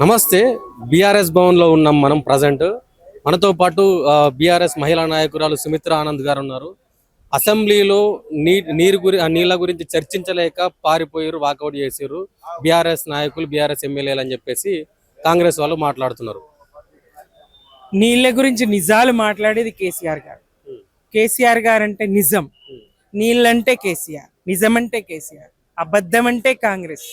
నమస్తే. బీఆర్ఎస్ భవన్లో ఉన్నాం మనం ప్రజెంట్. మనతో పాటు బీఆర్ఎస్ మహిళా నాయకురాలు సుమిత్ర ఆనంద్ గారు ఉన్నారు. అసెంబ్లీలో నీళ్ళ గురించి చర్చించలేక పారిపోయారు, వాకౌట్ చేసారు బీఆర్ఎస్ నాయకులు, బీఆర్ఎస్ ఎమ్మెల్యేలు అని చెప్పేసి కాంగ్రెస్ వాళ్ళు మాట్లాడుతున్నారు. నీళ్ళ గురించి నిజాలు మాట్లాడేది కేసీఆర్ గారు. కేసీఆర్ గారు అంటే నిజం, నీళ్ళంటే కేసీఆర్, నిజం అంటే కేసీఆర్, అబద్ధం అంటే కాంగ్రెస్.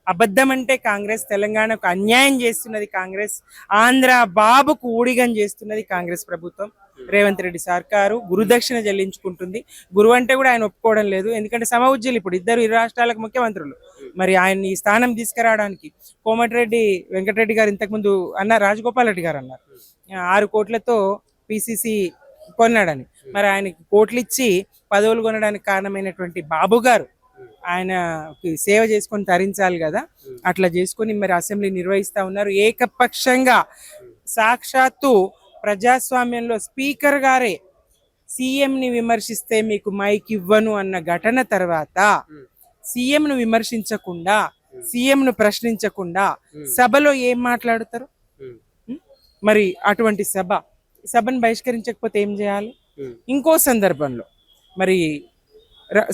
అబద్ధం అంటే కాంగ్రెస్. తెలంగాణకు అన్యాయం చేస్తున్నది కాంగ్రెస్. ఆంధ్ర బాబుకు ఊడిగం చేస్తున్నది కాంగ్రెస్ ప్రభుత్వం. రేవంత్ రెడ్డి సర్కారు గురుదక్షిణ చెల్లించుకుంటుంది. గురువు అంటే కూడా ఆయన ఒప్పుకోవడం లేదు. ఎందుకంటే సమఉజ్జీలు ఇప్పుడు ఇరు రాష్ట్రాలకు ముఖ్యమంత్రులు. మరి ఆయన ఈ స్థానం తీసుకురావడానికి కోమటిరెడ్డి వెంకటరెడ్డి గారు ఇంతకుముందు అన్నారు, రాజగోపాల్ రెడ్డి గారు అన్నారు 6 కోట్లతో పిసిసి కొన్నాడని. మరి ఆయనకి కోట్లు ఇచ్చి పదవులు కొనడానికి కారణమైనటువంటి బాబు గారు ఆయనకి సేవ చేసుకొని తరించాలి కదా. అట్లా చేసుకొని మరి అసెంబ్లీ నిర్వహిస్తా ఉన్నారు ఏకపక్షంగా. సాక్షాత్తు ప్రజాస్వామ్యంలో స్పీకర్ గారే సీఎంని విమర్శిస్తే మీకు మైక్ ఇవ్వను అన్న ఘటన తర్వాత సీఎంను విమర్శించకుండా, సీఎంను ప్రశ్నించకుండా సభలో ఏం మాట్లాడతారు? మరి అటువంటి సభను బహిష్కరించకపోతే ఏం చేయాలి? ఇంకో సందర్భంలో మరి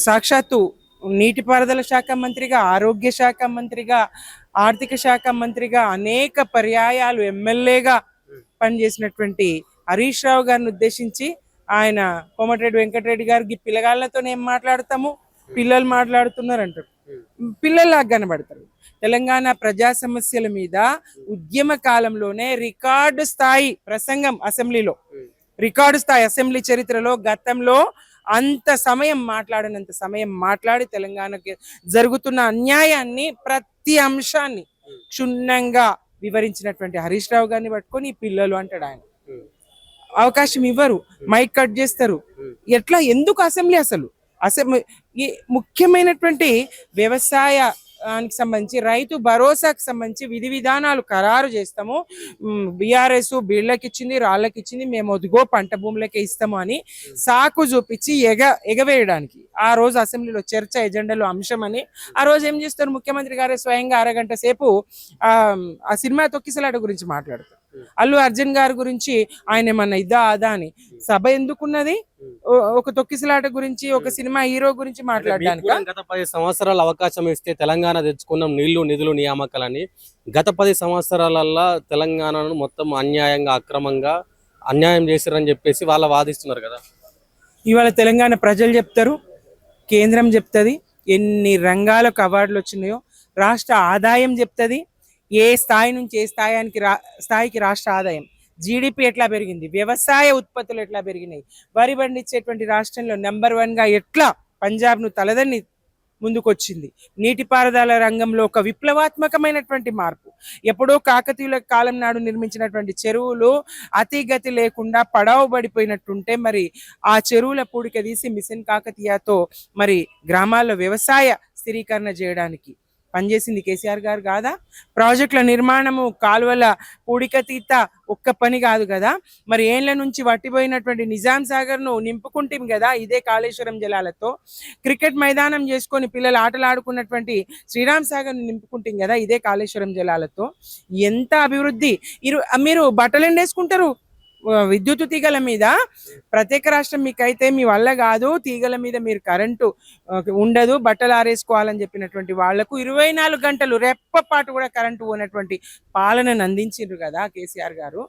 సాక్షాత్తు నీటిపారుదల శాఖ మంత్రిగా, ఆరోగ్య శాఖ మంత్రిగా, ఆర్థిక శాఖ మంత్రిగా, అనేక పర్యాయాలు ఎమ్మెల్యేగా పనిచేసినటువంటి హరీష్ రావు గారిని ఉద్దేశించి ఆయన కోమటిరెడ్డి వెంకటరెడ్డి గారికి పిల్లగాళ్లతో ఏం మాట్లాడతాము, పిల్లలు మాట్లాడుతున్నారు అంటారు. పిల్లల్లాగా కనబడతారు. తెలంగాణ ప్రజా సమస్యల మీద ఉద్యమ కాలంలోనే రికార్డు స్థాయి ప్రసంగం అసెంబ్లీలో, రికార్డు స్థాయి అసెంబ్లీ చరిత్రలో గతంలో అంత సమయం మాట్లాడినంత సమయం మాట్లాడి తెలంగాణకి జరుగుతున్న అన్యాయాన్ని, ప్రతి అంశాన్ని క్షుణ్ణంగా వివరించినటువంటి హరీష్ రావు గారిని పట్టుకొని పిల్లలు అంటాడు ఆయన. అవకాశం ఇవ్వరు, మైక్ కట్ చేస్తారు. ఎట్లా, ఎందుకు అసెంబ్లీ? అసెంబ్లీ ముఖ్యమైనటువంటి వ్యవసాయానికి సంబంధించి, రైతు భరోసాకు సంబంధించి విధి విధానాలు ఖరారు చేస్తాము. బీఆర్ఎస్ బీళ్ళకి ఇచ్చింది, రాళ్ళకి ఇచ్చింది, మేము ఒదిగో పంట భూములకే ఇస్తాము అని సాకు చూపించి ఎగవేయడానికి ఆ రోజు అసెంబ్లీలో చర్చ ఎజెండాలో అంశం అని ఆ రోజు ఏం చేస్తారు? ముఖ్యమంత్రి గారే స్వయంగా అరగంట సేపు ఆ సినిమా తొక్కిసలాట గురించి మాట్లాడతారు. అల్లు అర్జున్ గారి గురించి ఆయన ఏమన్నా ఇదా అదా అని. సభ ఎందుకున్నది? ఒక తొక్కిసలాట గురించి, ఒక సినిమా హీరో గురించి మాట్లాడడానికి. గత 10 సంవత్సరాల అవకాశం ఇస్తే తెలంగాణ తెచ్చుకున్నాం నీళ్లు, నిధులు, నియామకాలని. గత 10 సంవత్సరాలల్లో తెలంగాణను మొత్తం అన్యాయంగా, అక్రమంగా అన్యాయం చేశారని చెప్పేసి వాళ్ళు వాదిస్తున్నారు కదా. ఇవాళ తెలంగాణ ప్రజలు చెప్తారు, కేంద్రం చెప్తుంది ఎన్ని రంగాలకు అవార్డులు వచ్చినాయో, రాష్ట్ర ఆదాయం చెప్తుంది ఏ స్థాయి నుంచి ఏ స్థాయికి రాష్ట్ర ఆదాయం, జీడిపి ఎట్లా పెరిగింది, వ్యవసాయ ఉత్పత్తులు ఎట్లా పెరిగినాయి, వరి పండించేటువంటి రాష్ట్రంలో నెంబర్ 1గా ఎట్లా పంజాబ్ను తలదన్ని ముందుకొచ్చింది. నీటిపారుదల రంగంలో ఒక విప్లవాత్మకమైనటువంటి మార్పు. ఎప్పుడో కాకతీయుల కాలం నాడు నిర్మించినటువంటి చెరువులు అతిగతి లేకుండా పడవబడిపోయినట్టుంటే మరి ఆ చెరువుల పూడిక తీసి మిషన్ కాకతీయతో మరి గ్రామాల్లో వ్యవసాయ స్థిరీకరణ చేయడానికి పనిచేసింది కేసీఆర్ గారు కాదా? ప్రాజెక్టుల నిర్మాణము, కాలువల పూడికతీత ఒక్క పని కాదు కదా. మరి ఏళ్ల నుంచి వట్టిపోయినటువంటి నిజాం సాగర్ను నింపుకుంటాం కదా ఇదే కాళేశ్వరం జలాలతో. క్రికెట్ మైదానం చేసుకొని పిల్లలు ఆటలు ఆడుకున్నటువంటి శ్రీరామ్ సాగర్ను నింపుకుంటాం కదా ఇదే కాళేశ్వరం జలాలతో. ఎంత అభివృద్ధి! మీరు బట్టలు ఎండేసుకుంటారు విద్యుత్ తీగల మీద. ప్రత్యేక రాష్ట్రం మీకైతే మీ వల్ల కాదు, తీగల మీద మీరు కరెంటు ఉండదు, బట్టలు ఆరేసుకోవాలని చెప్పినటువంటి వాళ్లకు 24 గంటలు రెప్పపాటు కూడా కరెంటు పోనటువంటి పాలనను అందించారు కదా కేసీఆర్ గారు.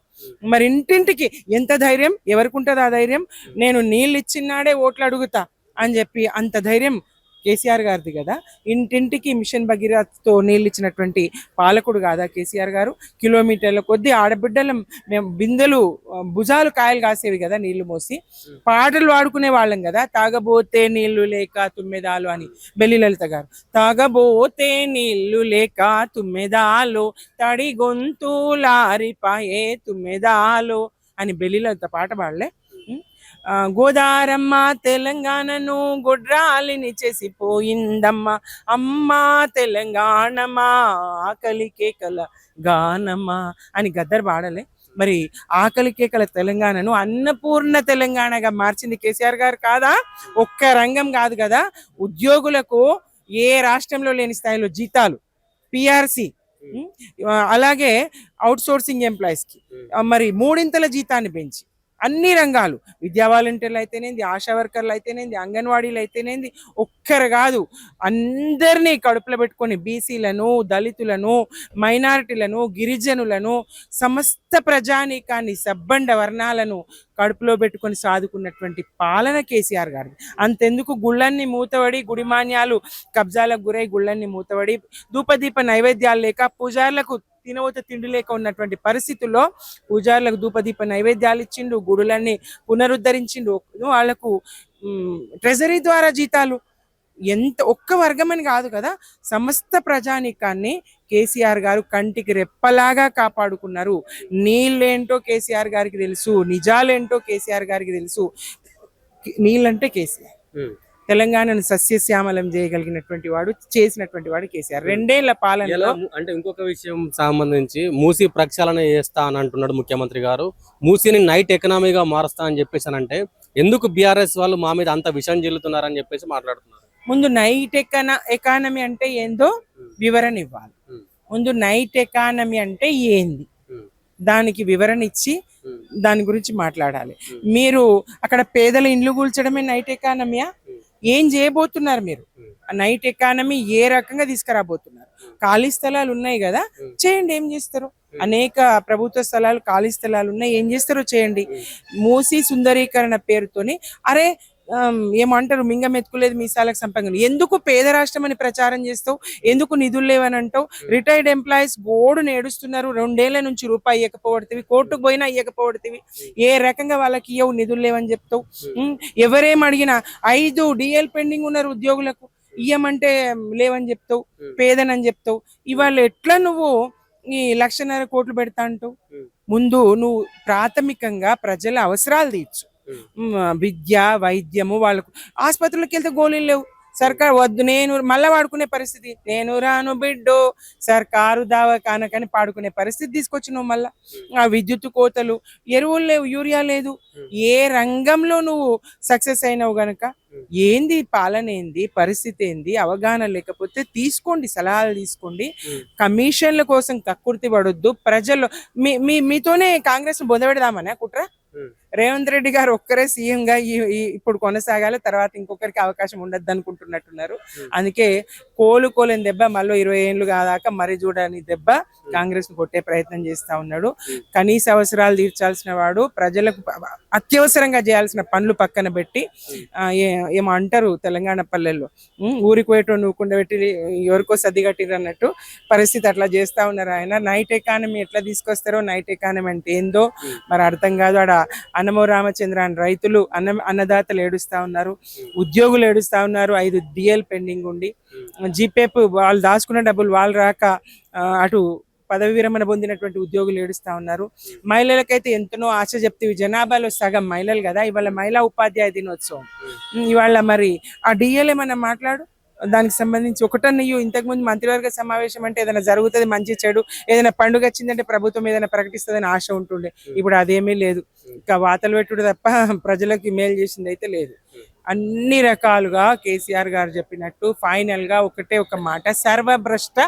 మరి ఇంటింటికి ఎంత ధైర్యం, ఎవరికి ఉంటుంది ఆ ధైర్యం? నేను నీళ్ళు ఇచ్చినాడే ఓట్లు అడుగుతా అని చెప్పి అంత ధైర్యం కేసీఆర్ గారిది కదా. ఇంటింటికి మిషన్ భగీరథతో నీళ్ళు ఇచ్చినటువంటి పాలకుడు కాదా కేసీఆర్ గారు? కిలోమీటర్ల కొద్ది ఆడబిడ్డల మేము బిందెలు, భుజాలు కాయలు కాసేవి కదా నీళ్లు మోసి. పాటలు వాడుకునే వాళ్ళం కదా, తాగబోతే నీళ్లు లేక తుమ్మెదాలు అని బెల్లి లలిత గారు. తాగబోతే నీళ్లు లేక తుమ్మెదాలు, తడి గొంతు లారిపాయే తుమ్మెదాలు అని బెల్లి లలిత పాట పాడలే. గోదారమ్మ తెలంగాణను గొడ్రాలిని చేసిపోయిందమ్మ, అమ్మ తెలంగాణమా ఆకలి కేకల గానమ్మా అని గద్దర్ పాడలే. మరి ఆకలి కేకల తెలంగాణను అన్నపూర్ణ తెలంగాణగా మార్చింది కేసీఆర్ గారు కాదా? ఒక్క రంగం కాదు కదా, ఉద్యోగులకు ఏ రాష్ట్రంలో లేని స్థాయిలో జీతాలు, పిఆర్సి అలాగే అవుట్ సోర్సింగ్ ఎంప్లాయీస్కి మరి మూడింతల జీతాన్ని పెంచి అన్ని రంగాలు, విద్యా వాలంటీర్లు అయితేనేది, ఆశా వర్కర్లు అయితేనేది, అంగన్వాడీలు అయితేనేది, ఒక్కరు కాదు అందరినీ కడుపులో పెట్టుకొని బీసీలను, దళితులను, మైనారిటీలను, గిరిజనులను, సమస్త ప్రజానీకాన్ని, సబ్బండ వర్ణాలను కడుపులో పెట్టుకొని సాదుకున్నటువంటి పాలన కేసీఆర్ గారి. అంతెందుకు గుళ్ళన్ని మూతబడి, గుడిమాన్యాలు కబ్జాలకు గురై గుళ్ళన్ని మూతబడి, ధూపదీప నైవేద్యాలు లేక పూజారులకు తినవత తిండి లేక ఉన్నటువంటి పరిస్థితుల్లో పూజారులకు ధూపదీప నైవేద్యాలు ఇచ్చిండు, గుడులన్నీ పునరుద్ధరించిండు, వాళ్లకు ట్రెజరీ ద్వారా జీతాలు. ఎంత ఒక్క వర్గం అని కాదు కదా, సమస్త ప్రజానీకాన్ని కేసీఆర్ గారు కంటికి రెప్పలాగా కాపాడుకున్నారు. నీళ్ళేంటో కేసీఆర్ గారికి తెలుసు, నిజాలేంటో కేసీఆర్ గారికి తెలుసు. నీళ్ళంటే కేసీఆర్. తెలంగాణను సస్యశ్యామలం చేయగలిగినటువంటి వాడు, చేసినటువంటి వాడు కేసీఆర్. 2 ఏళ్ల పాలనలో. అంటే ఇంకొక విషయం సంబంధించి మూసీ ప్రక్షాళన చేస్తా అని అంటున్నాడు ముఖ్యమంత్రి గారు. మూసీని నైట్ ఎకనామీగా మారుస్తా అని చెప్పేసి అంటే ఎందుకు బీఆర్ఎస్ వాళ్ళు మా మీద అంత విషయం చెల్లుతున్నారని చెప్పేసి మాట్లాడుతున్నారు. ముందు నైట్ ఎకానమీ అంటే ఏందో వివరణ ఇవ్వాలి. ముందు నైట్ ఎకానమీ అంటే ఏంది దానికి వివరణ ఇచ్చి దాని గురించి మాట్లాడాలి. మీరు అక్కడ పేదల ఇండ్లు కూల్చడమే నైట్ ఎకానమీయా? ఏం చేయబోతున్నారు మీరు? నైట్ ఎకానమీ ఏ రకంగా తీసుకురాబోతున్నారు? ఖాళీ స్థలాలు ఉన్నాయి కదా, చేయండి. ఏం చేస్తారు? అనేక ప్రభుత్వ స్థలాలు, ఖాళీ స్థలాలు ఉన్నాయి, ఏం చేస్తారో చేయండి. మూసీ సుందరీకరణ పేరుతోని అరే ఏమంటారు, మింగం ఎత్తుకోలేదు మీసాలకు సంపంగం. ఎందుకు పేద రాష్ట్రం అని ప్రచారం చేస్తావు? ఎందుకు నిధులు లేవని అంటావు? రిటైర్డ్ ఎంప్లాయీస్ గోడు నేడుస్తున్నారు. 2 ఏళ్ల నుంచి రూపాయి ఇవ్వకపోవడతీవి, కోర్టుకు పోయినా ఇవ్వకపోవడతీవి. ఏ రకంగా వాళ్ళకి ఇవ్వవు, నిధులు లేవని చెప్తావు? ఎవరేం అడిగినా 5 DL పెండింగ్ ఉన్నారు ఉద్యోగులకు, ఇయ్యమంటే లేవని చెప్తావు, పేదనని చెప్తావు. ఇవాళ ఎట్లా నువ్వు ఈ 1,50,000 కోట్లు పెడతా అంటావు? ముందు నువ్వు ప్రాథమికంగా ప్రజల అవసరాలు తీర్చు. విద్య, వైద్యము, వాళ్ళకు ఆసుపత్రులకు వెళ్తే గోళీలు లేవు, సర్కారు వద్దు, నేను మళ్ళా వాడుకునే పరిస్థితి, నేను రాను బిడ్డో సర్కారు దావకానకని పాడుకునే పరిస్థితి తీసుకొచ్చినావు. మళ్ళా ఆ విద్యుత్ కోతలు, ఎరువులు లేవు, యూరియా లేదు. ఏ రంగంలో నువ్వు సక్సెస్ అయినావు గనక ఏంది పాలన, ఏంది పరిస్థితి, ఏంది అవగాహన లేకపోతే తీసుకోండి, సలహాలు తీసుకోండి. కమిషన్ల కోసం కక్కుర్తి పడొద్దు. ప్రజల్లో మీతోనే కాంగ్రెస్ ను బొందబెడదామనే కుట్ర. రేవంత్ రెడ్డి గారు ఒక్కరే సీఎం గా ఇప్పుడు కొనసాగాలి, తర్వాత ఇంకొకరికి అవకాశం ఉండద్దు అనుకుంటున్నట్టున్నారు. అందుకే కోలుకోలేని దెబ్బ మళ్ళీ 20 ఏళ్ళు కాదాక మరి చూడని దెబ్బ కాంగ్రెస్ ను కొట్టే ప్రయత్నం చేస్తా ఉన్నాడు. కనీస అవసరాలు తీర్చాల్సిన వాడు ప్రజలకు అత్యవసరంగా చేయాల్సిన పనులు పక్కన పెట్టి ఏమో అంటారు తెలంగాణ పల్లెల్లో, ఊరికి పోయేటో నువ్వుకుండా పెట్టి ఎవరికో సర్ది కట్టిరు అన్నట్టు పరిస్థితి అట్లా చేస్తా ఉన్నారు. ఆయన నైట్ ఎకానమీ ఎట్లా తీసుకొస్తారో, నైట్ ఎకానమీ అంటే ఏందో మరి అర్థం కాదు. ఆడ అన్నమో రామచంద్ర అని రైతులు, అన్నదాతలు ఏడుస్తా ఉన్నారు, ఉద్యోగులు ఏడుస్తా ఉన్నారు. 5 DL పెండింగ్ ఉండి, జీపేప్ వాళ్ళు దాచుకున్న డబ్బులు వాళ్ళు రాక అటు పదవి విరమణ పొందినటువంటి ఉద్యోగులు ఏడుస్తా ఉన్నారు. మహిళలకైతే ఎంతనో ఆశ చెప్తే జనాభాలో సగం మహిళలు కదా, ఇవాళ మహిళా ఉపాధ్యాయ దినోత్సవం. ఇవాళ మరి ఆ DL ఏమన్నా మాట్లాడు, దానికి సంబంధించి ఒకటన్నయ్యో. ఇంతకుముందు మంత్రివర్గ సమావేశం అంటే ఏదైనా జరుగుతుంది, మంచి చెడు, ఏదైనా పండుగ వచ్చిందంటే ప్రభుత్వం ఏదైనా ప్రకటిస్తుందని ఆశ ఉంటుండే. ఇప్పుడు అదేమీ లేదు. ఇంకా వాతలు పెట్టుడు తప్ప ప్రజలకు మేలు చేసింది అయితే లేదు. అన్ని రకాలుగా కేసీఆర్ గారు చెప్పినట్టు ఫైనల్ గా ఒకటే ఒక మాట, సర్వభ్రష్ట